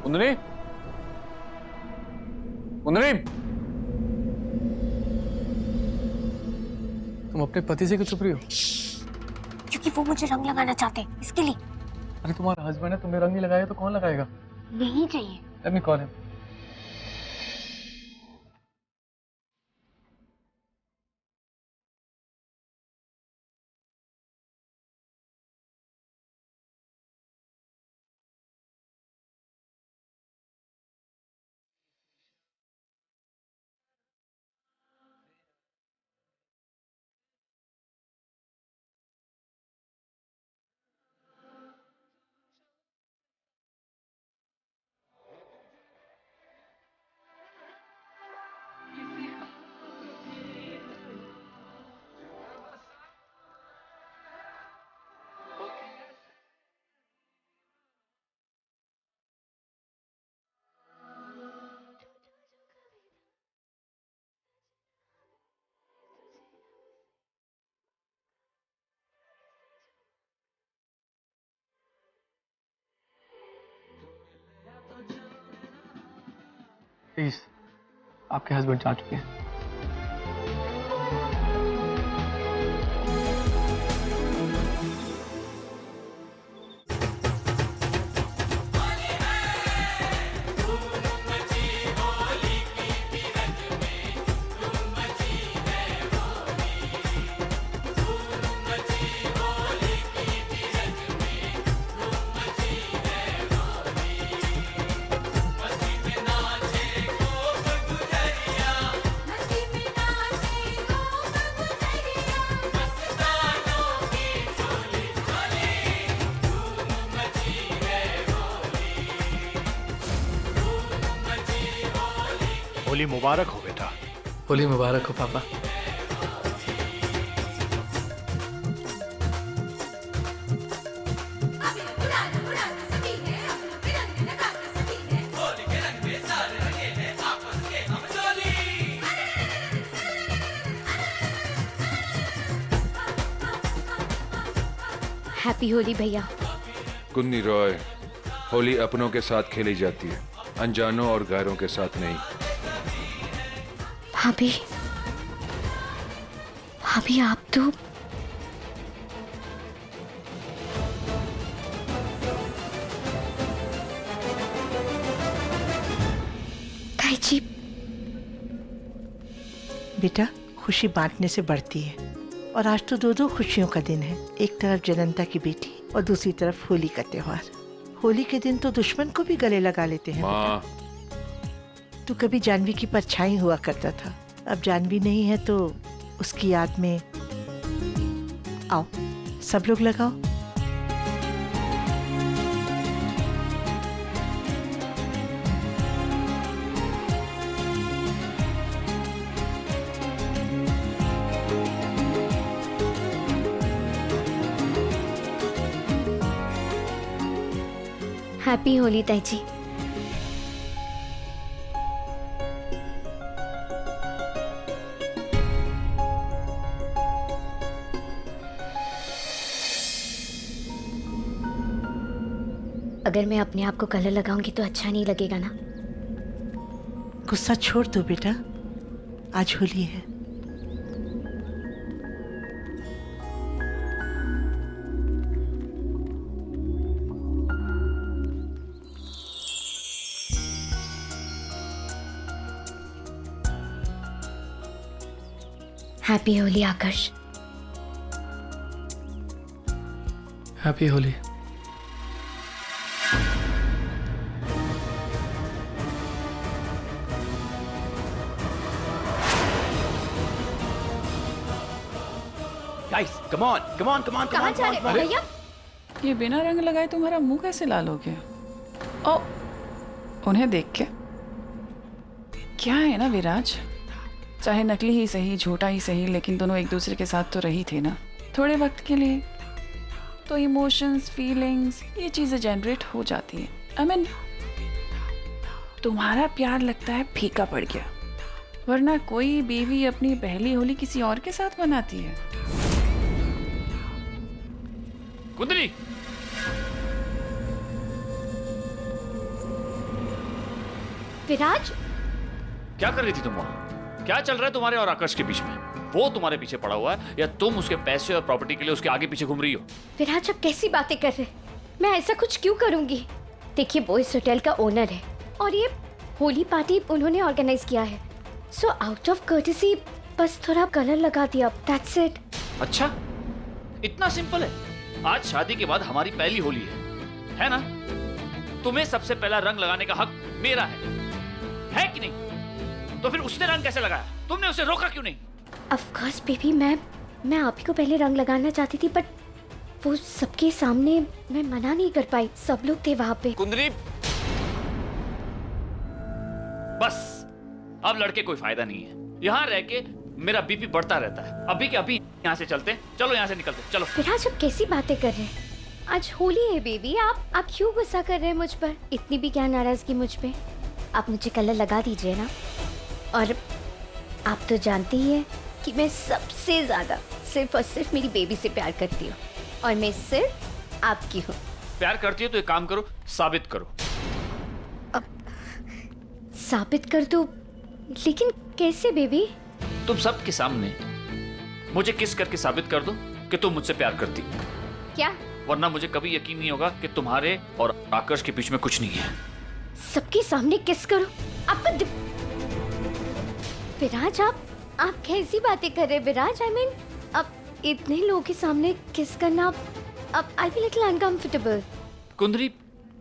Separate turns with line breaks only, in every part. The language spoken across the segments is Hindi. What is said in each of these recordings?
कुंदनी, कुंदनी, तुम अपने पति से क्यों छुप रही हो?
क्योंकि वो मुझे रंग लगाना चाहते हैं, इसके लिए।
अरे तुम्हारा हस्बैंड है, तुमने रंग नहीं लगाया तो कौन लगाएगा?
नहीं चाहिए।
Let me call him. Please, आपके हस्बैंड जा चुके हैं।
होली मुबारक हो बेटा।
होली मुबारक हो पापा।
हैप्पी होली भैया।
कुन्नी रॉय, होली अपनों के साथ खेली जाती है, अनजानों और गैरों के साथ नहीं।
भाभी, भाभी आप तो ताई जी।
बेटा, खुशी बांटने से बढ़ती है और आज तो दो खुशियों का दिन है। एक तरफ जनता की बेटी और दूसरी तरफ होली का त्योहार। होली के दिन तो दुश्मन को भी गले लगा लेते हैं।
माँ,
तू कभी जानवी की परछाई हुआ करता था, अब जानवी नहीं है तो उसकी याद में आओ सब लोग लगाओ।
हैप्पी होली ताई जी। अगर मैं अपने आप को कलर लगाऊंगी तो अच्छा नहीं लगेगा ना?
गुस्सा छोड़ दो बेटा, आज होली है।
Happy Holi Aakarsh.
Happy Holi.
Guys, come on, come on, come on, come
कहाँ
on,
जा
come on,
रहे
come on.
भैया?
ये बिना रंग लगाए तुम्हारा मुंह कैसे लाल हो गया? ओ, उन्हें देख के क्या है ना विराज, चाहे नकली ही सही, झूठा ही सही, लेकिन दोनों एक दूसरे के साथ तो रही थे ना थोड़े वक्त के लिए। तो इमोशंस, फीलिंग्स, ये चीजें जनरेट हो जाती हैं। आई मीन तुम्हारा प्यार लगता है फीका पड़ गया, वरना कोई बीवी अपनी पहली होली किसी और के साथ मनाती है?
कुंदनी,
विराज,
क्या कर रही थी तुम वहां? क्या चल रहा है तुम्हारे और आकाश के बीच में? वो तुम्हारे पीछे पड़ा हुआ है या तुम उसके पैसे और प्रॉपर्टी के लिए उसके आगे पीछे घूम रही हो?
विराज आप कैसी बातें कर रहे हैं? मैं ऐसा कुछ क्यों करूंगी? देखिए वो इस होटल का ओनर है और ये होली पार्टी उन्होंने ऑर्गेनाइज किया है, सो आउट ऑफ कर्टेसी बस थोड़ा कलर लगा दिया, दैट्स इट।
अच्छा, इतना सिंपल है। आज शादी के बाद हमारी पहली होली है ना? तुम्हें सबसे पहला रंग लगाने का हक मेरा है कि नहीं? तो फिर उसने रंग कैसे लगाया? तुमने उसे रोका क्यों नहीं?
ऑफ कोर्स बेबी, मैं आप ही को पहले रंग लगाना चाहती थी, बट वो सबके सामने मैं मना नहीं कर पाई, सब लोग थे वहां पे।
कुंदरी, बस अब लड़के कोई फायदा नहीं है। यहाँ रह के मेरा बीपी बढ़ता रहता है। अभी के अभी यहाँ से चलते हैं। चलो यहाँ से निकलते हैं, चलो।
विराज आप कैसी बातें कर रहे हैं? आज होली है बेबी, आप क्यों गुस्सा कर रहे हैं मुझ पर? इतनी भी क्या नाराजगी मुझ पे? आप मुझे कलर लगा दीजिए ना। और आप तो जानती ही हैं कि मैं सबसे ज्यादा सिर्फ और सिर्फ मेरी बेबी से प्यार करती हूँ, और मैं सिर्फ आपकी हूँ।
प्यार करती हो तो एक काम करो, साबित करो।
साबित कर दो? लेकिन कैसे बेबी?
तुम सबके सामने मुझे किस करके साबित कर दो कि तुम मुझसे प्यार करती हो।
क्या?
वरना मुझे कभी यकीन नहीं होगा कि तुम्हारे और आकाश के बीच में कुछ नहीं है।
सबके सामने किस करो? आपका विराज आप कैसी बातें कर रहे हैं विराज? आई मीन अब इतने लोगों के सामने किस करना, अब आई फील लिटिल अनकंफर्टेबल।
कुंदरी,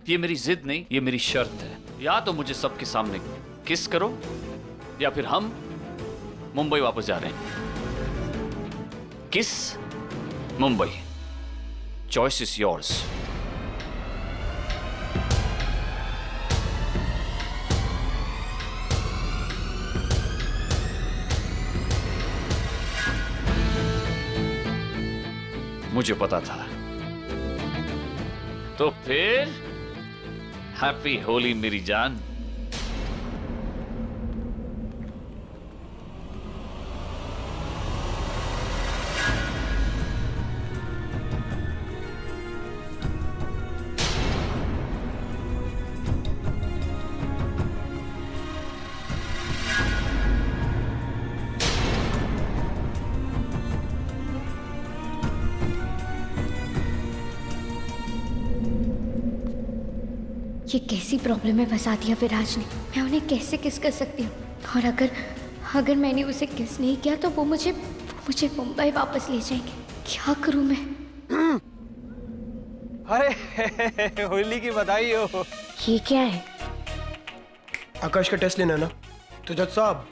ये मेरी जिद नहीं, ये मेरी शर्त है। या तो मुझे सबके सामने किस करो या फिर हम मुंबई वापस जा रहे हैं। किस मुंबई, चॉइस इज योर्स। मुझे पता था। तो फिर हैप्पी होली मेरी जान।
ये कैसी प्रॉब्लम में फंसा दिया विराज ने? मैं उन्हें कैसे किस कर सकती हूँ? और अगर मैंने उसे किस नहीं किया तो वो मुझे मुंबई वापस ले जाएंगे। क्या करूँ मैं?
अरे होली की बधाई हो।
ये क्या है?
आकाश का टेस्ट लेना है ना? तो जज साहब,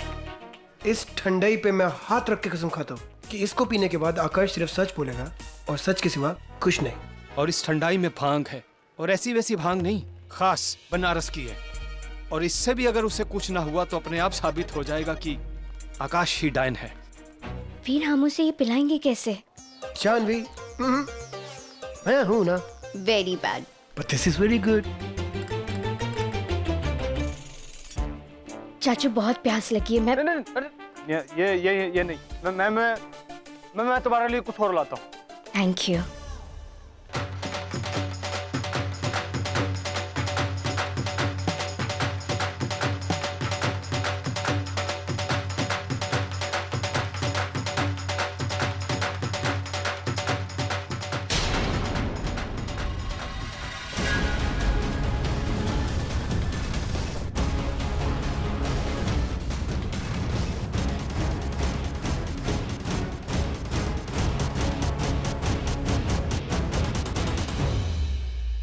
इस ठंडाई पे मैं हाथ रख के कसम खाता हूँ कि इसको पीने के बाद आकाश सिर्फ सच बोलेगा और सच के सिवा कुछ नहीं।
और इस ठंडाई में भांग है, और ऐसी वैसी भांग नहीं, खास बनारस की है। और इससे भी अगर उसे कुछ ना हुआ तो अपने आप साबित हो जाएगा कि आकाश ही डायन है।
फिर हम उसे ये पिलाएंगे कैसे?
जानवी, मैं हूँ ना।
Very bad.
But this is very good.
चाचू बहुत प्यास लगी है। मैं
नहीं, अरे ये नहीं। मैं तुम्हारे लिए कुछ और लाता हूँ।
Thank you.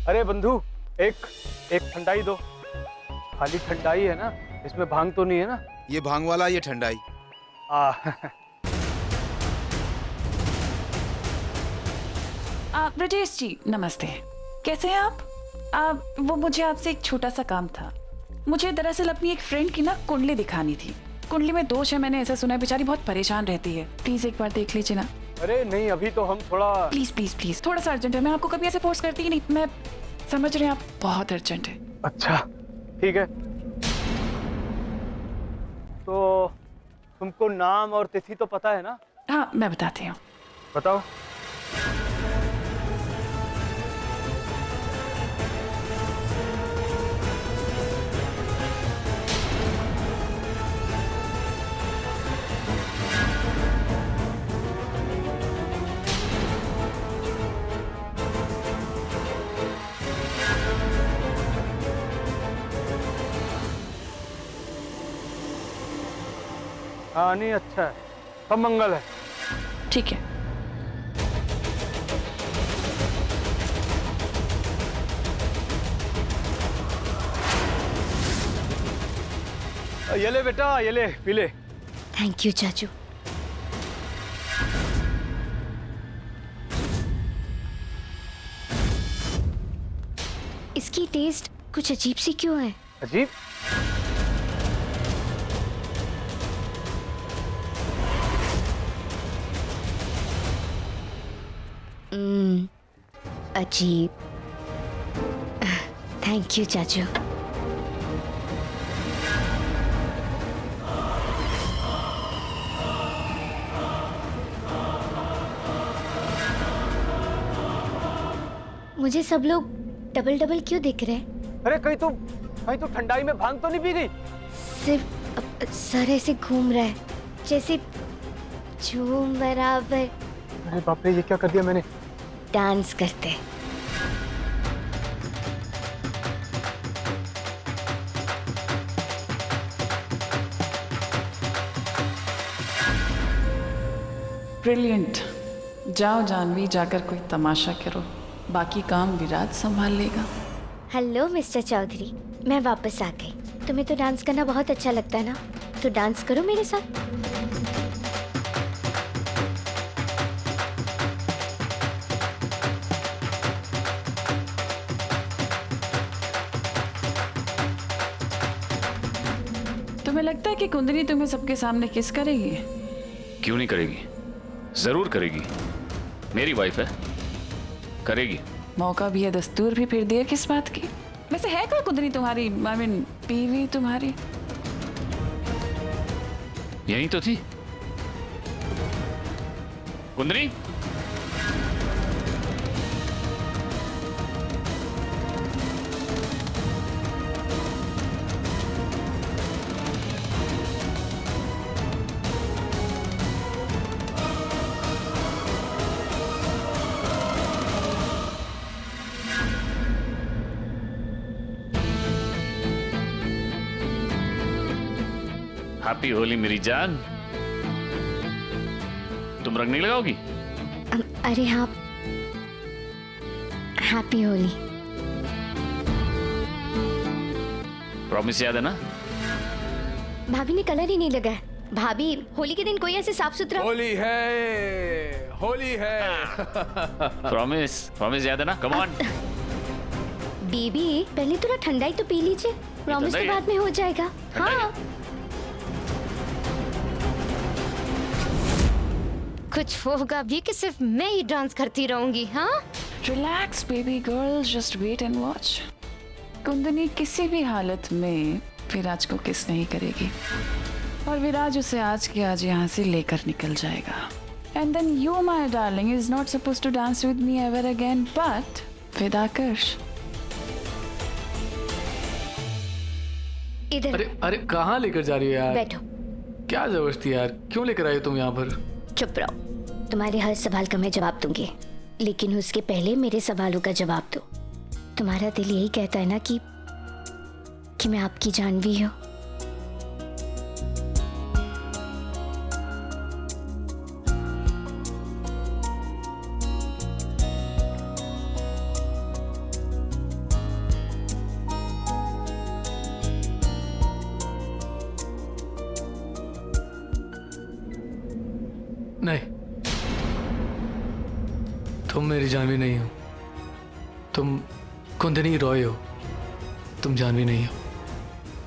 अरे बंधु, एक ठंडाई दो। खाली ठंडाई है ना, इसमें भांग तो नहीं है ना?
ये भांग वाला, ये ठंडाई।
ब्रजेश जी नमस्ते, कैसे हैं आप? वो मुझे आपसे एक छोटा सा काम था। मुझे दरअसल अपनी एक फ्रेंड की ना कुंडली दिखानी थी। कुंडली में दोष है, मैंने ऐसा सुना है, बेचारी बहुत परेशान रहती है। प्लीज एक बार देख लीजिए ना।
अरे नहीं, अभी तो हम थोड़ा।
प्लीज प्लीज प्लीज, थोड़ा सा अर्जेंट है। मैं आपको कभी ऐसे फोर्स करती ही नहीं, मैं समझ रहे हैं आप बहुत अर्जेंट है।
अच्छा ठीक है, तो तुमको नाम और तिथि तो पता है ना?
हाँ मैं बताती हूँ।
बताओ। हाँ नहीं अच्छा है, सब मंगल है।
ठीक है।
ये ले बेटा, ये ले पी ले।
थैंक यू चाचू। इसकी टेस्ट कुछ अजीब सी क्यों है?
अजीब?
अजीब। थैंक यू चाचू। मुझे सब लोग डबल डबल क्यों दिख रहे हैं?
अरे कहीं तो ठंडाई में भांग तो नहीं पी गई?
सिर्फ सर ऐसे घूम रहा है जैसे झूम बराबर
अरे बाप रे, ये क्या कर दिया मैंने?
डांस करते हैं।
ब्रिलियंट। जाओ जानवी, जाकर कोई तमाशा करो, बाकी काम विराज संभाल लेगा।
हेलो मिस्टर चौधरी, मैं वापस आ गई। तुम्हें तो डांस करना बहुत अच्छा लगता है ना, तो डांस करो मेरे साथ।
तुम्हें लगता है कि कुंदनी तुम्हें सबके सामने किस करेगी?
क्यों नहीं करेगी? जरूर करेगी, मेरी वाइफ है, करेगी।
मौका भी है, दस्तूर भी, फिर दिया किस बात की? वैसे है क्या कुंदनी तुम्हारी, आई मीन बीवी तुम्हारी?
यही तो थी कुंदनी। हैप्पी होली मेरी जान। तुम रंग नहीं लगाओगी?
अरे हाँ, हैप्पी होली।
प्रॉमिस याद है ना?
भाभी ने कलर ही नहीं लगाया। भाभी, होली के दिन कोई ऐसे साफ सुथरा।
होली है, होली है।
प्रॉमिस, प्रॉमिस याद है ना? Come on.
बेबी, पहले थोड़ा ठंडाई तो पी लीजिए, प्रॉमिस तो बाद में हो जाएगा। हाँ, कुछ होगा भी कि सिर्फ मैं ही डांस करती रहूंगी? हाँ,
relax baby girl, just wait and watch. Kundani किसी भी हालत में विराज को किस नहीं करेगी, और विराज उसे आज के आज यहाँ से लेकर निकल जाएगा। And then you my darling is not supposed to dance with me ever again, but with Aakarsh.
इधर
अरे अरे कहाँ लेकर जा रही हो यार?
बैठो।
क्या जबरदस्ती यार, क्यों लेकर आई हो तुम यहाँ पर?
चुप रहो, तुम्हारे हर सवाल का मैं जवाब दूंगी, लेकिन उसके पहले मेरे सवालों का जवाब दो। तुम्हारा दिल यही कहता है ना कि मैं आपकी जानवी हूँ?
नहीं, तुम मेरी जानवी नहीं हो। तुम कुंदनी रॉय हो, तुम जानवी नहीं हो।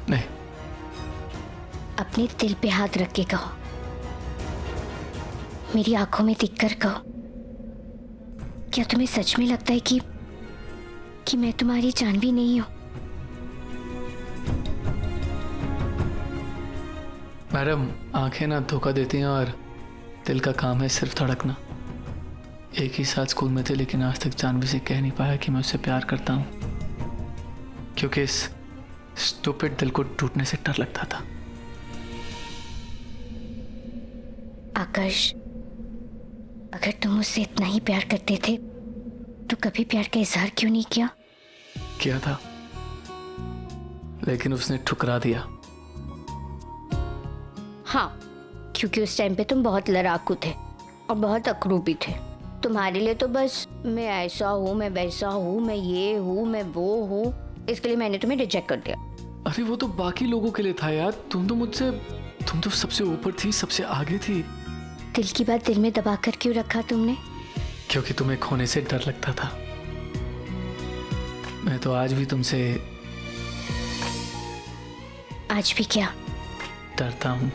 नहीं।
अपने दिल पे हाथ रख के कहो, मेरी आंखों में देखकर कहो, क्या तुम्हें सच में लगता है कि मैं तुम्हारी जानवी नहीं हूं?
मैडम, आंखें ना धोखा देती हैं और दिल का काम है सिर्फ धड़कना। एक ही साथ स्कूल में थे, लेकिन आज तक जानवी से कह नहीं पाया कि मैं उससे प्यार करता हूँ, क्योंकि इस स्टूपिड दिल को टूटने से डर लगता था।
आकाश, अगर तुम उससे इतना ही प्यार करते थे तो कभी प्यार का इजहार क्यों नहीं किया?
किया था, लेकिन उसने ठुकरा दिया।
हाँ, क्योंकि उस टाइम पे तुम बहुत लड़ाकू थे और बहुत अकड़ू भी थे। तुम्हारे लिए तो बस मैं ऐसा हूँ, मैं वैसा हूँ, मैं ये हूँ, मैं वो हूँ, इसके लिए मैंने तुम्हें रिजेक्ट कर दिया।
अरे वो तो बाकी लोगों के लिए था यार, तुम तो सबसे ऊपर थी, सबसे आगे थी।
दिल की बात दिल में दबा कर क्यों रखा तुमने?
क्योंकि तुम्हें खोने से डर लगता था। मैं तो आज भी तुमसे,
आज भी क्या
डरता हूँ।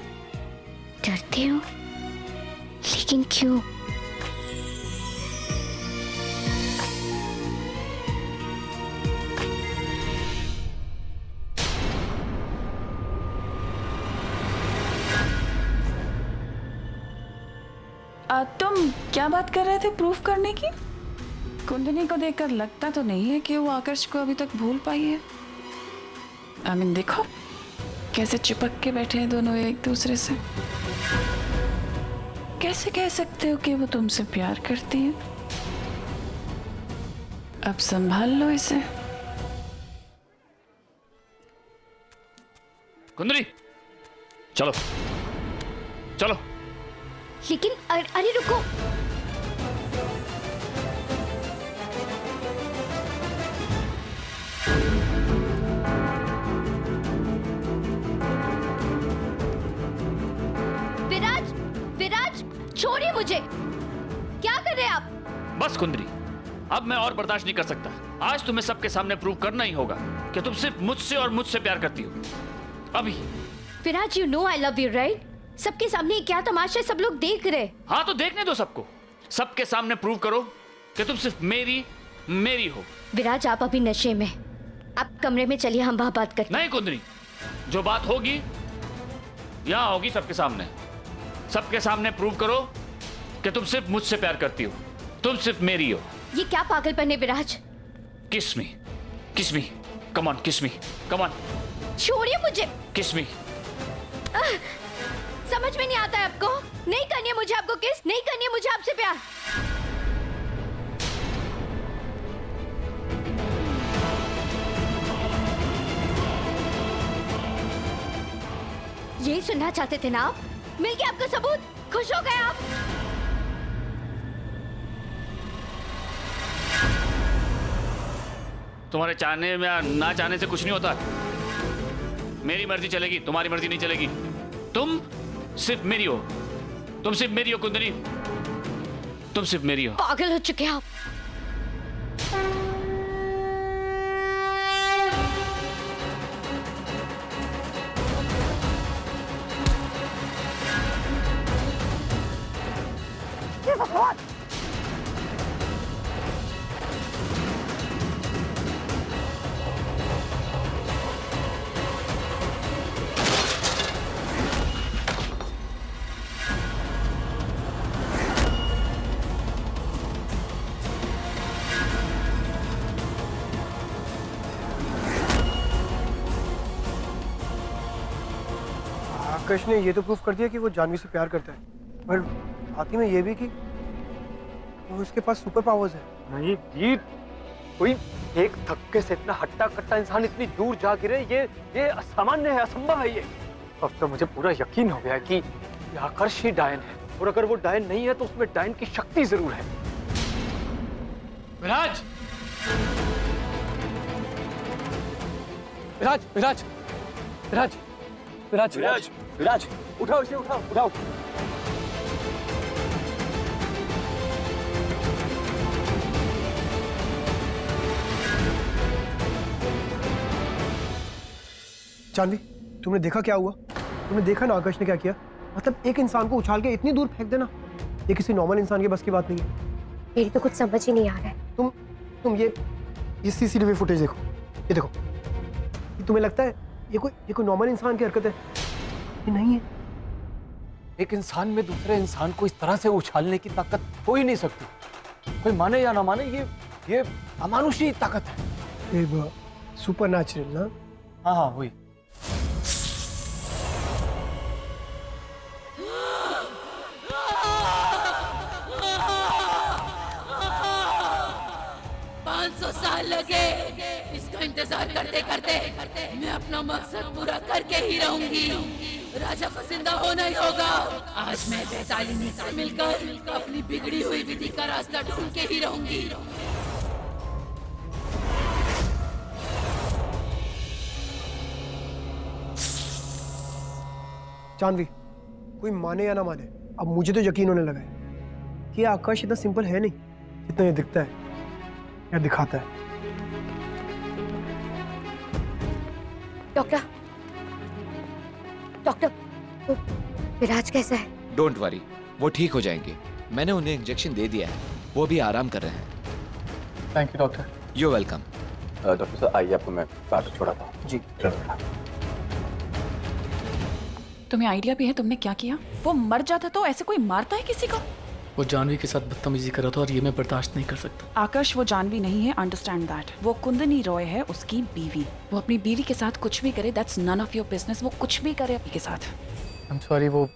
डरते हो? लेकिन क्यों?
तुम क्या बात कर रहे थे प्रूफ करने की? कुंदनी को देखकर लगता तो नहीं है कि वो आकर्ष को अभी तक भूल पाई है। आमिन देखो कैसे चिपक के बैठे हैं दोनों एक दूसरे से। कैसे कह सकते हो कि वो तुमसे प्यार करती है? अब संभाल लो इसे।
कुंदनी चलो चलो।
लेकिन अरे रुको, विराज, विराज छोड़िए मुझे। क्या कर रहे हैं आप?
बस कुंदनी, अब मैं और बर्दाश्त नहीं कर सकता। आज तुम्हें सबके सामने प्रूव करना ही होगा कि तुम सिर्फ मुझसे और मुझसे प्यार करती हो। अभी।
Viraj, you know I love you right? सबके सामने ये क्या तमाशा है, सब लोग देख रहे।
हाँ तो देखने दो सबको। सबके सामने प्रूव करो कि तुम सिर्फ मेरी हो।
विराज आप अभी नशे में, आप कमरे में चलिए, हम वहां बात करते।
नहीं कुंदनी, जो बात होगी यहां होगी सबके सामने। सबके सामने प्रूव करो कि तुम सिर्फ मुझसे प्यार करती हो, तुम सिर्फ मेरी हो।
ये क्या पागलपन है विराज?
किस मी, कम ऑन किस मी, कम ऑन।
छोड़िए मुझे।
किस मी।
समझ में नहीं आता है आपको? नहीं करनी है मुझे आपको किस, नहीं करनी है मुझे आपसे प्यार। यही सुनना चाहते थे ना आप? मिल गया आपका सबूत, खुश हो गए आप?
तुम्हारे चाहने में या ना चाहने से कुछ नहीं होता। मेरी मर्जी चलेगी, तुम्हारी मर्जी नहीं चलेगी। तुम सिर्फ मेरी हो, तुम सिर्फ मेरी हो कुंदनी, तुम सिर्फ मेरी हो।
पागल हो चुके आप।
आकाश ने ये तो प्रूफ कर दिया कि वो जानवी से प्यार करता है, पर साथ ही में ये भी कि उसके पास सुपर पावर्स है।
नहीं जीत, कोई एक धक्के से इतना हट्टा कट्टा इंसान इतनी दूर जा गिरे, ये असामान्य है, असंभव है ये। अब तो मुझे पूरा यकीन हो गया कि ये आकर्ष ही डायन है, और अगर वो डायन नहीं है तो उसमें डायन की शक्ति जरूर है। विराज, विराज, विराज, विराज, विराज, विराज, विराज, उठाओ इसे, उठाओ, उठाओ।
जानवी, तुमने देखा क्या हुआ? तुमने देखा ना आकाश ने क्या किया? मतलब एक इंसान को उछाल के इतनी दूर फेंक देना, ये किसी नॉर्मल इंसान के बस की बात नहीं है।
मेरी तो कुछ समझ ही नहीं आ रहा है।
तुम ये सीसीटीवी फुटेज देखो, ये देखो। ये तुम्हें लगता है ये कोई नॉर्मल इंसान की हरकत है? ये नहीं है।
एक इंसान में दूसरे इंसान को इस तरह से उछालने की ताकत हो ही नहीं सकती। कोई माने या ना माने, ये अमानुषी ताकत है।
ये सुपर नेचुरल ना?
हाँ हाँ वही।
साल लगे इसका इंतजार करते करते मैं अपना मकसद पूरा करके ही रहूंगी। राजा को जिंदा होना ही होगा। आज मैं वैतालिनी से मिलकर अपनी बिगड़ी हुई विधि का रास्ता ढूंढ के ही रहूंगी।
जानवी, कोई माने या ना माने, अब मुझे तो यकीन होने लगा है कि ये आकाश इतना सिंपल है नहीं जितना ये दिखता है या दिखाता है।
डॉक्टर, डॉक्टर, वो विराज कैसा है?
डोंट वरी, वो ठीक हो जाएंगे। मैंने उन्हें इंजेक्शन दे दिया है, वो भी आराम कर रहे हैं।
Thank you doctor.
You welcome.
Doctor साहब आइए, आपको मैं बात छोड़ाता हूँ। जी।
तुम्हें आइडिया भी है तुमने क्या किया? वो मर जाता तो ऐसे कोई मारता है किसी को?
वो जानवी के साथ बदतमीजी कर रहा था और ये मैं बर्दाश्त नहीं कर सकता।
आकाश, वो जानवी नहीं है, अंडरस्टैंड दैट। वो कुंदनी रॉय है, उसकी बीवी। वो अपनी बीवी के साथ कुछ भी करे, that's none of your business. वो कुछ भी करे अपनी के साथ।
आई एम सॉरी, वो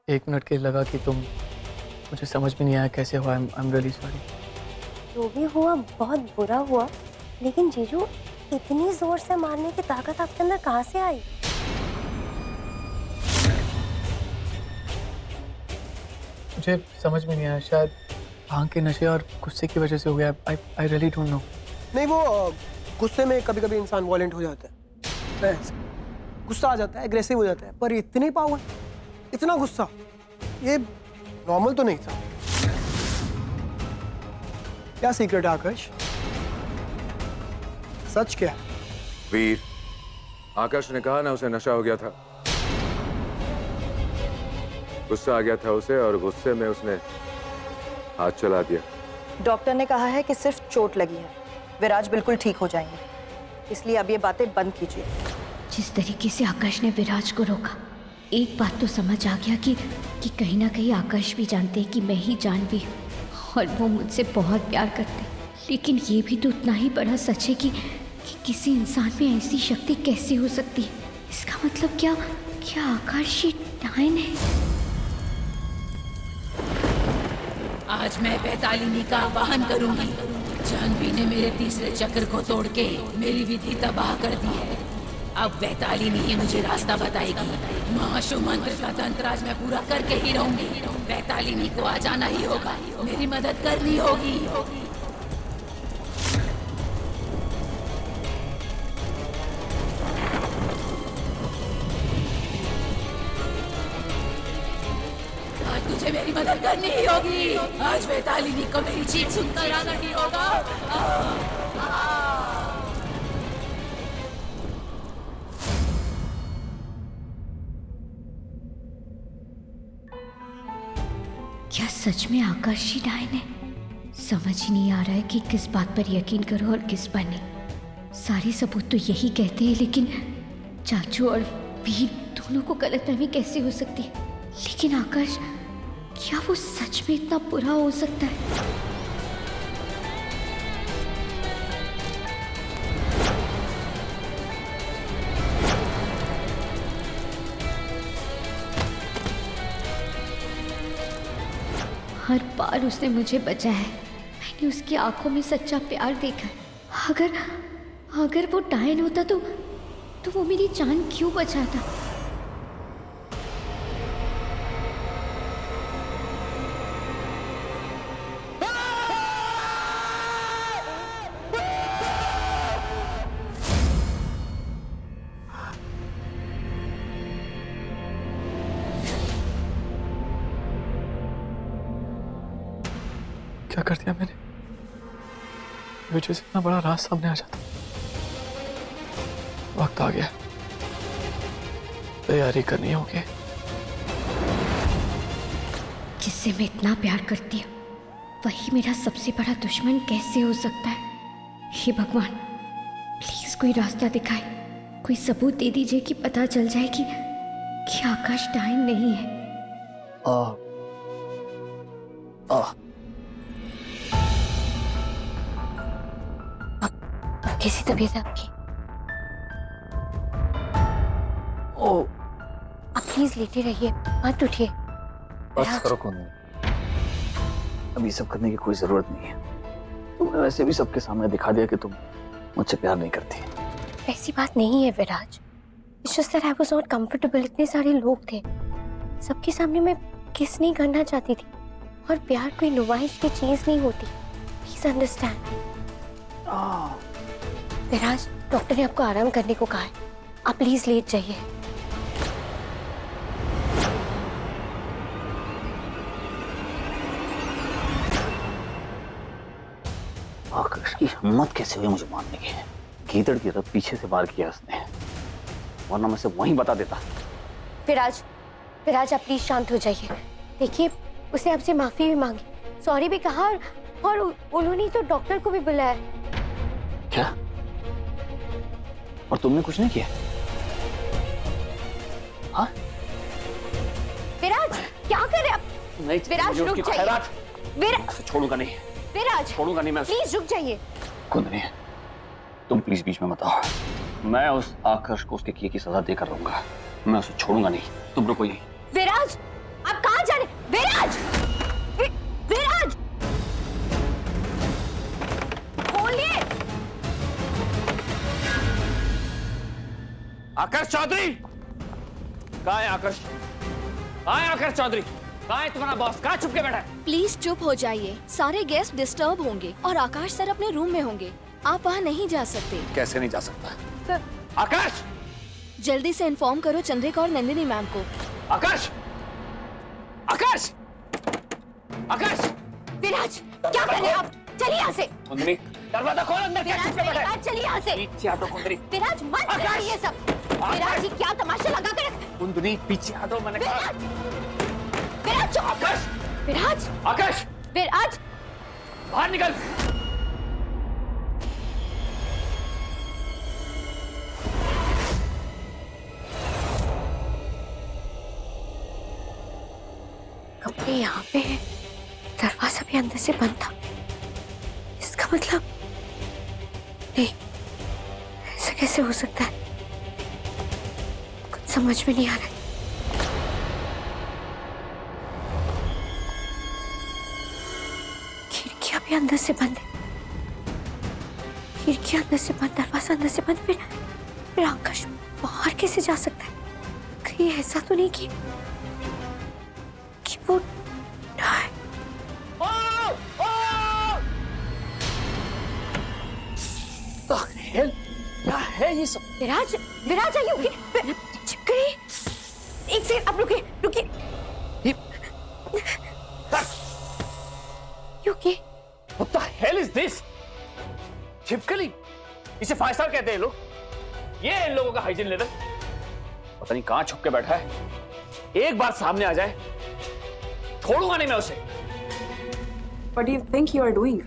1 मिनट के लिए लगा कि तुम, मुझे समझ में नहीं आया कैसे हुआ। I am really sorry.
जो भी हुआ बहुत बुरा हुआ, लेकिन जीजू इतनी जोर से मारने की ताकत आपके अंदर कहाँ से आई?
मुझे समझ में नहीं आया, शायद भांग के नशे और गुस्से की वजह से हो गया। I really don't know.
नहीं, वो गुस्से में कभी कभी इंसान वॉयलेंट हो जाता है, बस गुस्सा आ जाता है, एग्रेसिव हो जाता है, पर इतनी पावर, इतना गुस्सा, ये नॉर्मल तो नहीं था। क्या सीक्रेट है आकाश? सच क्या है?
वीर, आकाश ने कहा ना उसे नशा हो गया था, गुस्सा आ गया था उसे और गुस्से में उसने हाथ चला दिया।
डॉक्टर ने कहा है कि सिर्फ चोट लगी है, विराज बिल्कुल ठीक हो जाएंगे, इसलिए अब ये बातें बंद कीजिए।
जिस तरीके से आकाश ने विराज को रोका, एक बात तो समझ आ गया कि कहीं ना कहीं आकाश भी जानते हैं कि मैं ही जानवी हूँ और वो मुझसे बहुत प्यार करते हैं। लेकिन ये भी तो उतना ही बड़ा सच है कि किसी इंसान में ऐसी शक्ति कैसे हो सकती है। इसका मतलब क्या आकाश ये डायन है?
आज मैं वैतालिनी का आवाहन करूंगी। जानवी ने मेरे तीसरे चक्र को तोड़ के मेरी विधि तबाह कर दी है। अब वैतालिनी ही मुझे रास्ता बताएगी। महाशु मंत्र का तंत्र आज मैं पूरा करके ही रहूंगी। वैतालिनी को आ जाना ही होगा, मेरी मदद करनी होगी। तुझे मेरी मदद करनी ही होगी। आज वैतालिनी को मेरी चीख सुनकर आना ही होगा।
क्या सच में आकाश ही डायन है? समझ ही नहीं आ रहा है कि किस बात पर यकीन करो और किस पर नहीं। सारे सबूत तो यही कहते हैं, लेकिन चाचू और वीर दोनों को गलतफहमी कैसे हो सकती है? लेकिन आकाश, क्या वो सच में इतना बुरा हो सकता है? हर बार उसने मुझे बचाया है। मैंने उसकी आंखों में सच्चा प्यार देखा है। अगर वो डायन होता तो वो मेरी जान क्यों बचाता?
क्या कर दिया मैंने? वजह से इतना बड़ा राज सामने आ जाता। वक्त आ गया, तैयारी करनी होगी।
जिससे मैं इतना प्यार करती हूँ, वही मेरा सबसे बड़ा दुश्मन कैसे हो सकता है? हे भगवान, प्लीज कोई रास्ता दिखाए, कोई सबूत दे दीजिए कि पता चल जाए कि आकाश डायन नहीं है। कैसी तबीयत है आपकी? आप प्लीज लेटे रहिए, मत उठिए।
बस करो कौन, अभी सब करने की कोई जरूरत नहीं है। तुमने वैसे भी सबके सामने दिखा दिया कि तुम मुझसे प्यार नहीं करती।
ऐसी बात नहीं है विराज, It's just that I was not comfortable. इतने सारे लोग थे, सबके सामने मैं किस नहीं करना चाहती थी, और प्यार कोई नुमाइश की चीज नहीं होती. Please understand. विराज, डॉक्टर ने आपको आराम करने को कहा है, आप प्लीज लेट जाइए.
आकाश की हिम्मत कैसे हुई मुझे मारने की? गीदड़ की तरह पीछे से वार किया उसने, वरना मैं उसे वहीं बता देता.
विराज, विराज आप प्लीज शांत हो जाइए. देखिए, उसने आपसे माफी भी मांगी, सॉरी भी कहा, और उन्होंने तो डॉक्टर को भी बुलाया.
क्या? और तुमने कुछ नहीं किया? हाँ?
विराज, क्या कर रहे आप?
नहीं,
विराज, रुक जाइए.
विराज, छोड़ूंगा नहीं.
विराज,
छोड़ूंगा नहीं मैं.
प्लीज रुक जाइए.
कुंदनी, तुम प्लीज बीच में मत आओ. मैं उस आकाश को उसके किए की सजा देकर रहूंगा. मैं उसे छोड़ूंगा नहीं. तुम रुको यहीं.
विराज, आप कहाँ जा रहे? विराज, विराज, खोलिए.
आकाश चौधरी, कहाँ है आकाश? कहाँ है आकाश चौधरी? कहाँ है तुम्हारा बॉस? कहाँ छुप के बैठा है?
प्लीज चुप हो जाइए, सारे गेस्ट डिस्टर्ब होंगे और आकाश सर अपने रूम में होंगे. आप वहाँ नहीं जा सकते.
कैसे नहीं जा सकता?
सर,
आकाश,
जल्दी से इन्फॉर्म करो चंद्रिका और नंदिनी मैम को.
आकाश, आकाश, आकाश.
विराज, क्या कर रहे हैं आप? चलिए यहाँ से.
कुंदनी, दरवाजा खोल. अंदर क्या छुप के बैठा है?
विराज, चलिए यहाँ से.
पीछे हटो कुंदनी.
विराज, मत करिए ये सब. विराज, ये क्या तमाशा लगा कर?
कुंदनी, पीछे हटो, मैंने कहा.
विराज, चुप.
आकाश,
विराज,
आकाश,
विराज,
बाहर निकल.
कपड़े यहाँ पे है, दरवाजा भी अंदर से बंद था. इसका मतलब नहीं, ऐसा कैसे हो सकता है? कुछ समझ में नहीं आ रहा है. खिड़कियां भी अंदर से बंद है, खिड़कियां अंदर से बंद, दरवाजा अंदर से बंद. फिर आकाश बाहर कैसे जा सकता है? कहीं ऐसा तो नहीं कि वो
क्या है ये सब?
विराज, विराज, आइए. ओके, चिपकड़ी. एक सेकंड, आप रुकिए, रुकिए. Okay.
What the hell is this? छिपकली, इसे 5 स्टार कहते हैं लोग. ये इन लोगों का हाइजीन लेवल. पता नहीं कहाँ छुप के बैठा है. एक बार सामने आ जाए, छोड़ूंगा नहीं मैं उसे.
What do you think you are doing?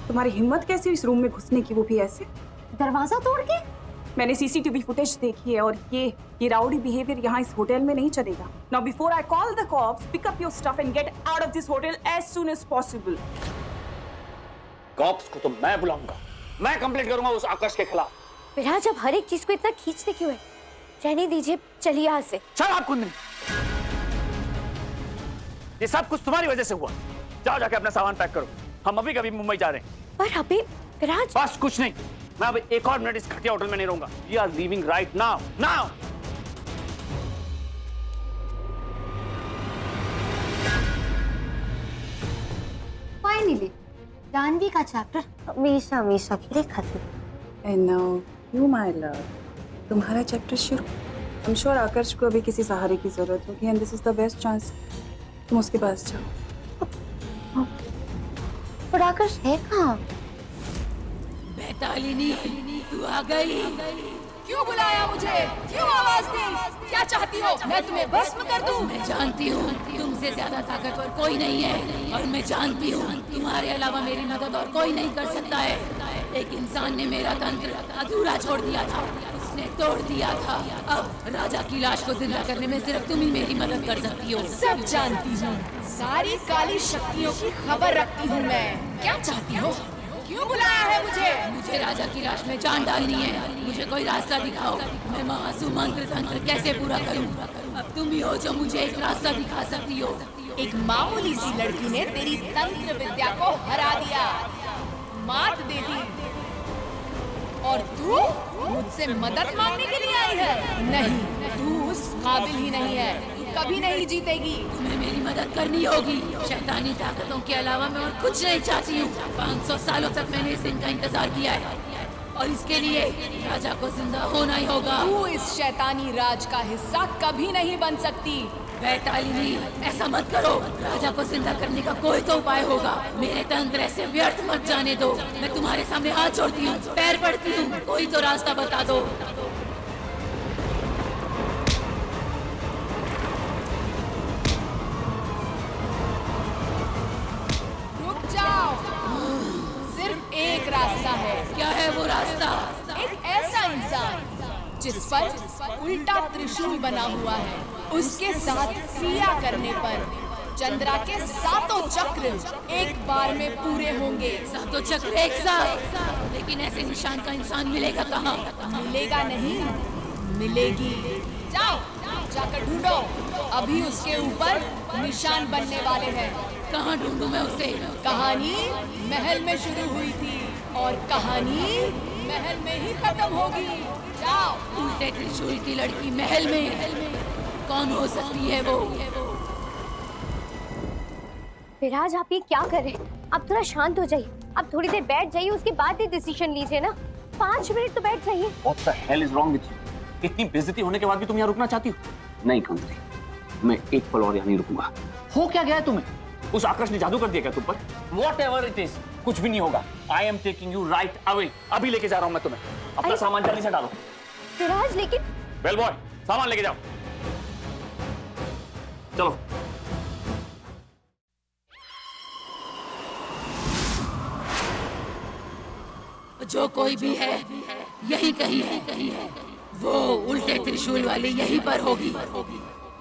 तुम्हारी हिम्मत कैसी इस रूम में घुसने की, वो भी ऐसे?
दरवाजा तोड़ के?
मैंने सीसीटीवी फुटेज देखी है, और ये राउडी बिहेवियर यहाँ इस होटल में नहीं चलेगा. Now before I call the cops, pick up your stuff and get out of this hotel as soon as possible.
Cops को तो मैं बुलाऊंगा. मैं कंप्लेंट करूंगा उस आकाश के खिलाफ.
विराज, अब हर एक चीज को इतना खींचते क्यों है? रहने दीजिए, चलिए यहाँ से.
चल आप कुंदनी, ये सब कुछ तुम्हारी वजह से हुआ. जाओ जाके अपना सामान पैक करो. हम अभी कभी मुंबई जा रहे हैं.
पर अभी विराज,
बस कुछ नहीं. मैं अब एक और मिनट इस घटिया होटल में नहीं रहूंगा. We are leaving right now. Now.
Finally Jahnavi का चैप्टर
हमेशा हमेशा के लिए खत्म.
And now you my love, तुम्हारा चैप्टर शुरू. I'm sure आकर्ष को अभी किसी सहारे की जरूरत होगी, and this is the best chance. तुम उसके पास जाओ.
पर आकर्ष है कहाँ?
वैतालिनी, तू आ गई. क्यों बुलाया मुझे? क्यों आवाज दी? क्या चाहती हो? मैं तुम्हें भस्म कर दूं? मैं जानती हूँ तुमसे ज्यादा ताकतवर कोई नहीं है, और मैं जानती हूँ तुम्हारे अलावा मेरी मदद और कोई नहीं कर सकता है. एक इंसान ने मेरा तंत्र अधूरा छोड़ दिया था, उसने तोड़ दिया था. अब राजा की लाश को जिंदा करने में सिर्फ तुम ही मेरी मदद कर सकती हो.
सब जानती हूँ, सारी काली शक्तियों की खबर रखती हूँ मैं. क्या चाहती हो? क्यों बुलाया है मुझे?
मुझे राजा की लाश में जान डालनी है. मुझे कोई रास्ता दिखाओ. मैं महासु मंत्र तंत्र कैसे पूरा करूं? अब तुम ही हो जो मुझे एक रास्ता दिखा सकती हो.
एक मामूली सी लड़की ने तेरी तंत्र विद्या को हरा दिया, मात दे दी, और तू मुझसे मदद मांगने के लिए आई है? नहीं, तू उस काबिल ही नहीं है, कभी नहीं जीतेगी।
तुम्हें मेरी मदद करनी होगी। शैतानी ताकतों के अलावा मैं और कुछ नहीं चाहती हूँ। 500 सालों तक मैंने इस दिन का इंतजार किया है और इसके लिए राजा को जिंदा होना ही होगा।
तू इस शैतानी राज का हिस्सा कभी नहीं बन सकती।
वैतालिनी, ऐसा मत करो। राजा को जिंदा करने का कोई तो उपाय होगा। मेरे तंत्र ऐसे व्यर्थ मत जाने दो। मैं तुम्हारे सामने हाथ जोड़ती हूँ, पैर पड़ती हूँ, कोई तो रास्ता बता दो।
रुक जाओ, सिर्फ एक रास्ता है।
क्या है वो रास्ता?
एक ऐसा इंसान जिस पर उल्टा त्रिशूल बना हुआ है, उसके साथ क्रिया करने पर चंद्रा के 7 चक्र एक बार में पूरे होंगे।
7 चक्र एक साथ? लेकिन ऐसे निशान का इंसान मिलेगा कहाँ?
मिलेगा नहीं, मिलेगी। जाओ, जाकर ढूंढो। अभी उसके ऊपर निशान बनने वाले हैं।
कहाँ ढूंढूं मैं उसे?
कहानी महल में शुरू हुई थी और कहानी महल में ही खत्म होगी। जाओ।
उल्टे त्रिशूल की लड़की महल में? कौन हो सकती है वो?
विराज, आप ये क्या कर रहे हैं? आप थोड़ा शांत हो जाइए। आप थोड़ी देर बैठ जाइए, उसके बाद ही डिसीजन लीजिए ना। 5 मिनट तो बैठ जाइए।
What the hell is wrong with you? इतनी बेइज्जती होने के बाद भी तुम यहाँ रुकना चाहती हो? नहीं कंत्री, मैं एक पल और यहाँ नहीं रुकूंगा। हो क्या गया तुम्हें? उस आकाश ने जादू कर दिया क्या तुम पर? Whatever it is, कुछ भी नहीं होगा। I am taking you right away. अभी लेके जा रहा हूँ मैं तुम्हें। अपना सामान जल्दी से डालो।
विराज, लेकिन
बेल बॉय, सामान लेके जाओ। चलो।
जो कोई भी है यही कहीं है, वो उल्टे त्रिशूल वाली यहीं पर होगी।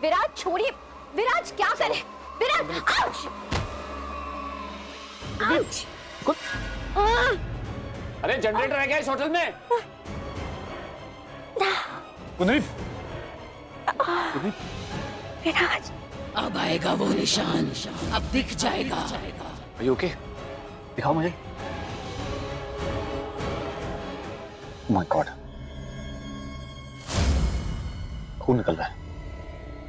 विराज छोड़िए। विराज क्या करे? विराज, आउच! आउच!
अरे जनरेटर है क्या इस होटल में? कुंदरी,
विराज,
अब आएगा वो निशान, अब दिख जाएगा।
Are you okay? दिखाओ मुझे। Oh my God, खून निकल रहा है।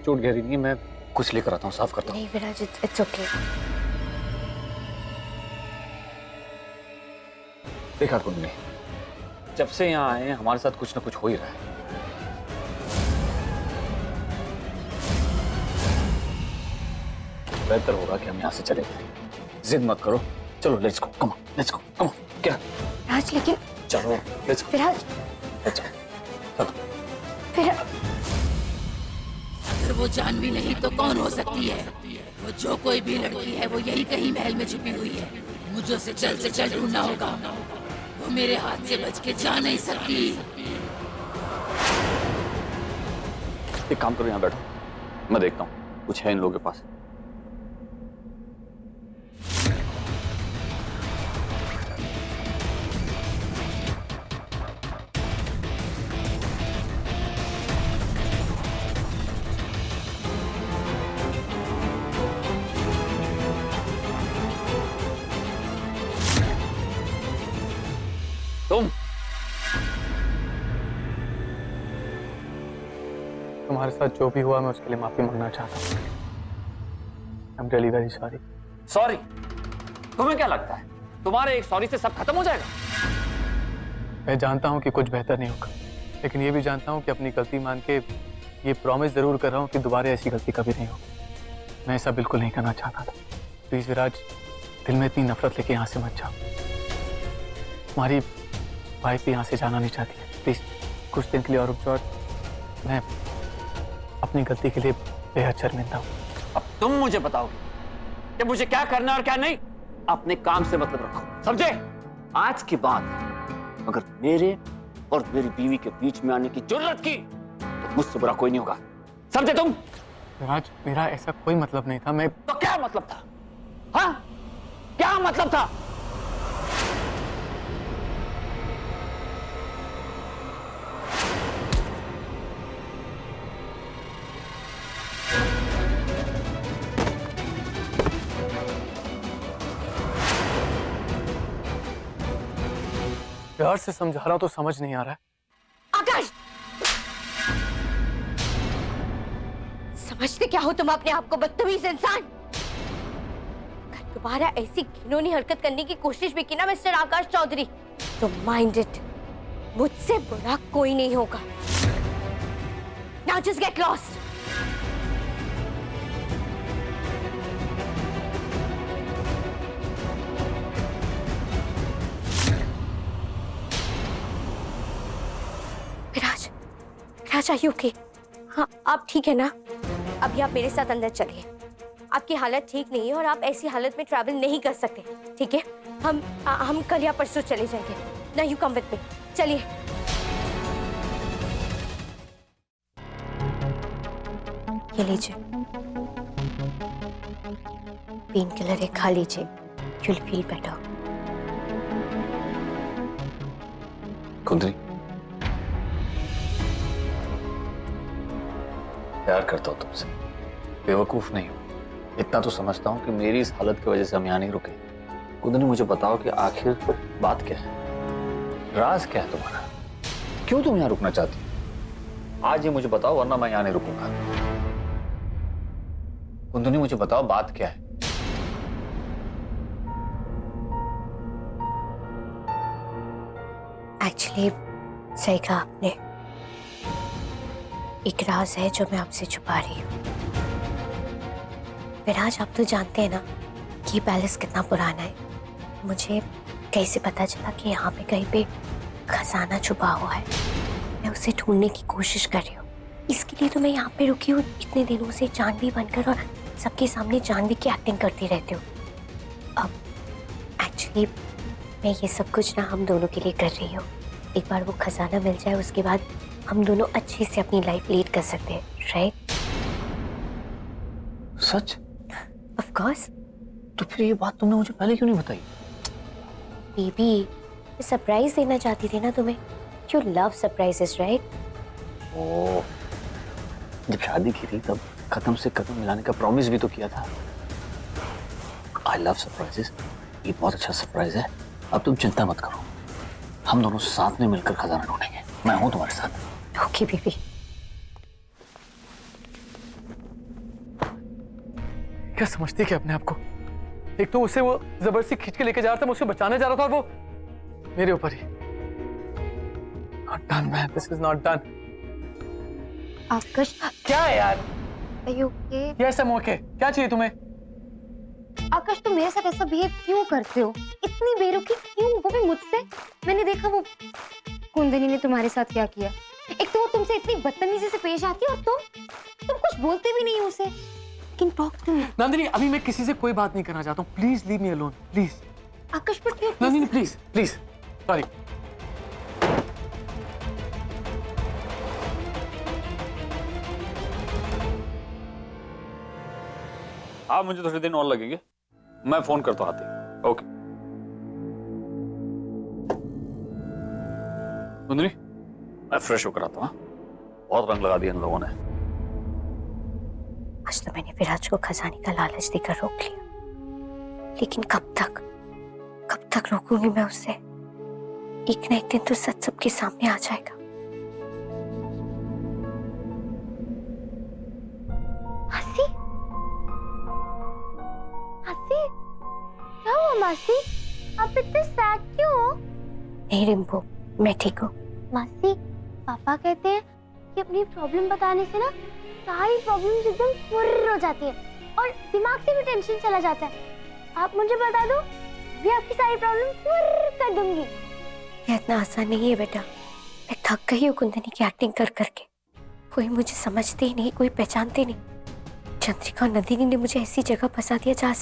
चोट गहरी नहीं है, मैं कुछ लेकर आता हूँ, साफ करता हूँ।
नहीं विराज, इट्स ओके।
देखा तुमने, जब से यहाँ आए हमारे साथ कुछ ना कुछ हो ही रहा है। बेहतर होगा कि हम यहाँ से चले जाएं। जिद मत करो, चलो let's go, come on, let's go, come on. क्या?
विराज, लेकिन
चलो let's go,
Viraj,
let's go, चलो।
फिर
अगर वो जानवी नहीं तो कौन हो सकती है? वो जो कोई भी लड़की है वो यही कहीं महल में छुपी हुई है। मुझे उसे जल्द से जल्द ढूंढना होगा। वो मेरे हाथ से बच के जा नहीं सकती।
एक काम करो, यहाँ बैठो, मैं देखता हूँ कुछ है इन लोगों के पास।
तुम्हारे साथ जो भी हुआ मैं उसके लिए माफी मांगना चाहता हूँ। I am really very sorry.
Sorry? तुम्हें क्या लगता है तुम्हारे एक सॉरी से सब खत्म हो जाएगा?
मैं जानता हूँ कि कुछ बेहतर नहीं होगा, लेकिन ये भी जानता हूँ कि अपनी गलती मान के ये प्रॉमिस जरूर कर रहा हूँ कि दोबारा ऐसी गलती कभी नहीं होगी। मैं ऐसा बिल्कुल नहीं करना चाहता था। प्लीज विराज, दिल में इतनी नफरत लेके यहाँ से मत जाओ। तुम्हारी वाइफ भी यहाँ से जाना नहीं चाहती है। प्लीज कुछ दिन के लिए और रुक जाओ। मैं अपनी गलती के लिए बेहद शर्मिंदा हूँ।
अब तुम मुझे बताओगे कि मुझे क्या करना और क्या नहीं। अपने काम से मतलब रखो, समझे? आज के बाद अगर मेरे और मेरी बीवी के बीच में आने की जरूरत की तो मुझसे बुरा कोई नहीं होगा, समझे तुम?
विराज, मेरा ऐसा कोई मतलब नहीं था। मैं
तो क्या मतलब था? हाँ, क्या मतलब था?
प्यार से समझा रहा हूं तो समझ नहीं आ रहा है।
आकाश, समझते क्या हो तुम अपने आप को, बदतमीज इंसान। अगर दोबारा ऐसी घिनौनी हरकत करने की कोशिश भी की ना मिस्टर आकाश चौधरी, तो माइंड इट, मुझसे बुरा कोई नहीं होगा। Now just get lost. Viraj, Viraj, are you okay? हाँ, आप ठीक है ना? अभी आप मेरे साथ अंदर चलिए। आपकी हालत ठीक नहीं है और आप ऐसी हालत में ट्रैवल नहीं कर सकते, ठीक है? हम कल या परसों चले जाएंगे। ना यू कम विद मी, चलिए। ये लीजिए, पेन किलर एक खा लीजिए, यू विल फील बेटर।
कुंदनी, प्यार करता हूं तुमसे, बेवकूफ नहीं हूं। इतना तो समझता हूं कि मेरी इस हालत की वजह से हम यहाँ नहीं रुके। कुंदनी, मुझे बताओ कि आखिर बात क्या है, राज क्या है तुम्हारा? क्यों तुम यहाँ रुकना चाहती हो? आज ये मुझे बताओ, वरना मैं यहाँ नहीं रुकूंगा। कुंदनी, मुझे बताओ बात क्या है?
एक्चुअली सही कहा आपने, एक राज है जो मैं आपसे छुपा रही हूँ। विराज, आप तो जानते हैं ना कि ये पैलेस कितना पुराना है। मुझे कैसे पता चला कि यहाँ पे कहीं पे खजाना छुपा हुआ है। मैं उसे ढूंढने की कोशिश कर रही हूँ। इसके लिए तो मैं यहाँ पे रुकी हूँ इतने दिनों से, जानवी बनकर, और सबके सामने जानवी की एक्टिंग करती रहती हूँ। अब एक्चुअली मैं ये सब कुछ ना हम दोनों के लिए कर रही हूँ। एक बार वो खजाना मिल जाए, उसके बाद हम दोनों अच्छे से अपनी लाइफ लीड कर सकते हैं, राइट?
सच?
Of course.
तो फिर ये बात तुमने मुझे पहले क्यों नहीं बताई?
बेबी, सरप्राइज देना चाहती थी ना तुम्हें। You love surprises, right?
Oh, जब शादी की थी तब कदम से कदम मिलाने का प्रॉमिस भी तो किया था। I love surprises. ये बहुत अच्छा सरप्राइज है। अब तुम चिंता मत करो, हम दोनों साथ में मिलकर खजाना ढूंढेंगे। मैं हूं तुम्हारे साथ।
Okay baby.
क्या समझती क्या अपने आप को? एक तो उसे वो जबरदस्ती खींच के लेके जा रहा था, मैं उसे बचाने जा रहा था, और वो मेरे ऊपर ही। Not done, man. This is not done.
आकाश,
क्या है यार?
Are you okay?
Yes, I'm okay. क्या चाहिए तुम्हें?
आकाश, तुम मेरे साथ ऐसा बिहेव क्यों करते हो? इतनी बेरुखी क्यों, वो भी मुझसे? मैंने देखा वो कुंदनी ने तुम्हारे साथ क्या किया। एक तो वो तुमसे इतनी बदतमीजी से पेश आती है, और तुम कुछ बोलते भी नहीं उसे। लेकिन टॉक टू मी।
नंदिनी, अभी मैं किसी से कोई बात नहीं करना चाहता हूँ। Please leave me alone, please.
Akash, but you
Nandini, please please, sorry.
हाँ, मुझे थोड़े दिन और लगेंगे, मैं फोन करता हूँ आते। ओके कुंदनी, मैं फ्रेश होकर आता हूँ। बहुत रंग लगा दिया इन लोगों ने।
आज तो मैंने विराज को खजाने का लालच देकर रोक लिया, लेकिन कब तक रोकूंगी मैं उसे? एक ना एक दिन तो सच सबके सामने आ जाएगा।
मासी, मासी, क्या हुआ मासी? आप इतने सैड क्यों हो?
नहीं रिम्पो, मैं ठीक हूँ।
मासी, पापा कहते हैं कि अपनी प्रॉब्लम बताने से ना सारी प्रॉब्लम्स एकदम फुर्र हो जाती है और दिमाग से भी टेंशन चला जाता है। आप मुझे बता दो, मैं आपकी सारी प्रॉब्लम फुर्र कर दूंगी।
ये इतना आसान नहीं है बेटा। मैं थक गई हूँ कुंदनी की एक्टिंग कर करके। कोई मुझे समझते ही नहीं, कोई पहचानते नहीं। चंद्रिका और नंदिनी ने मुझे ऐसी जगह फंसा दिया जहाँ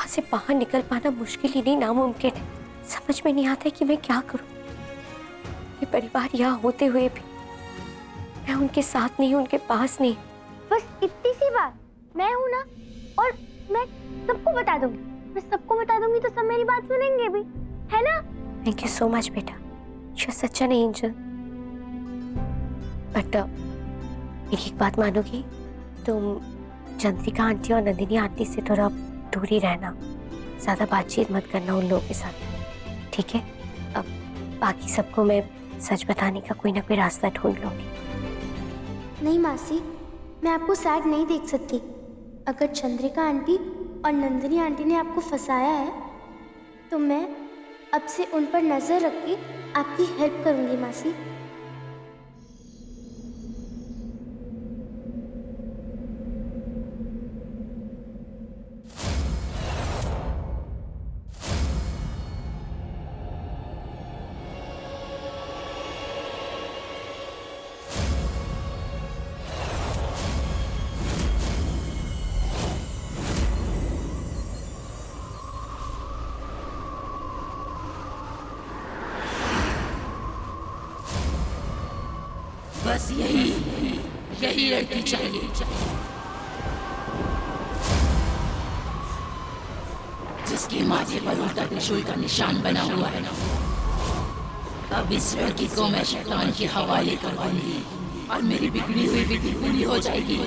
से बाहर निकल पाना मुश्किल ही नहीं, नामुमकिन है। समझ में नहीं आता कि मैं क्या करूँ। ये परिवार यहाँ होते हुए भी मैं उनके साथ नहीं हूँ, उनके पास नहीं।
बस इतनी सी बात, मैं हूँ ना, और मैं सबको बता दूंगी। मैं सबको बता दूंगी तो सब मेरी बात सुनेंगे भी, है ना?
थैंक यू सो मच बेटा, you are such an angel. But मेरी एक बात मानोगी? तुम चंद्रिका आंटी और नंदिनी आंटी से थोड़ा दूर ही रहना, ज्यादा बातचीत मत करना उन लोगों के साथ, ठीक है? अब बाकी सबको मैं सच बताने का कोई ना कोई रास्ता ढूंढ लूंगी।
नहीं मासी, मैं आपको सैड नहीं देख सकती। अगर चंद्रिका आंटी और नंदिनी आंटी ने आपको फंसाया है तो मैं अब से उन पर नजर रख के आपकी हेल्प करूंगी मासी।
बस यही लड़की चाहिए जिसके माथे पर उल्टा त्रिशूल का निशान बना हुआ है। अब इस लड़की को मैं शैतान के हवाले कर दूंगी और मेरी बिगड़ी हुई विधि पूरी हो जाएगी।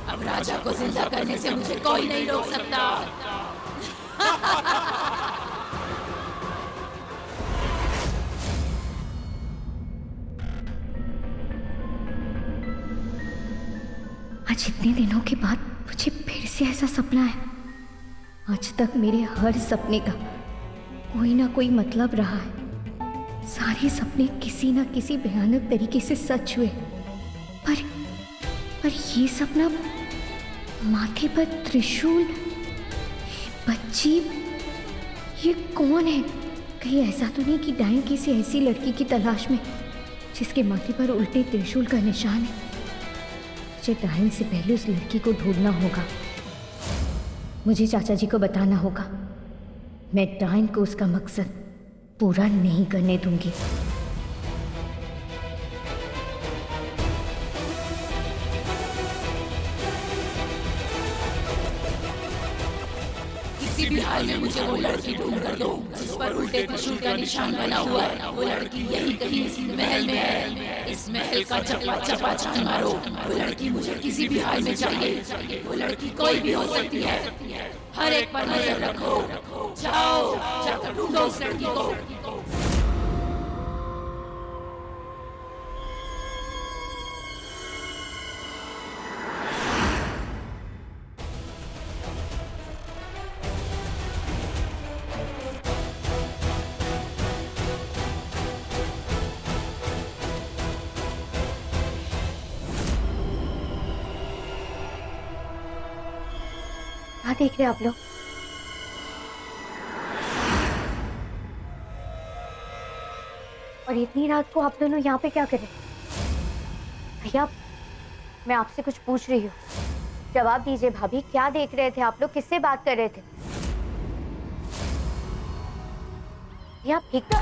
अब राजा को जिंदा करने से मुझे कोई नहीं रोक सकता।
आज इतने दिनों के बाद मुझे फिर से ऐसा सपना है। आज तक मेरे हर सपने का कोई ना कोई मतलब रहा है। सारे सपने किसी ना किसी भयानक तरीके से सच हुए, पर ये सपना, माथे पर त्रिशूल, बच्ची, ये कौन है? कहीं ऐसा तो नहीं कि डायन किसी ऐसी लड़की की तलाश में जिसके माथे पर उल्टे त्रिशूल का निशान है? मुझे डायन से पहले उस लड़की को ढूंढना होगा। मुझे चाचा जी को बताना होगा। मैं डायन को उसका मकसद पूरा नहीं करने दूंगी।
किसी भी हाल में मुझे वो लड़की ढूंढ कर दो जिस पर उल्टे त्रिशूल का निशान बना हुआ है। वो लड़की यही कहीं इस महल में है। इस महल का चप्पा चप्पा छान मारो। वो लड़की मुझे किसी भी हाल में चाहिए। वो लड़की कोई भी हो सकती है। हर एक पर नजर रखो। जाओ, जाकर ढूंढो उस लड़की को।
क्या देख रहे हैं आप लोग? और इतनी रात को आप दोनों यहाँ पे क्या कर रहे हैं? भैया, मैं आपसे कुछ पूछ रही हूँ, जवाब दीजिए। भाभी, क्या देख रहे थे आप लोग? किससे बात कर रहे थे? भैया, ठीक तो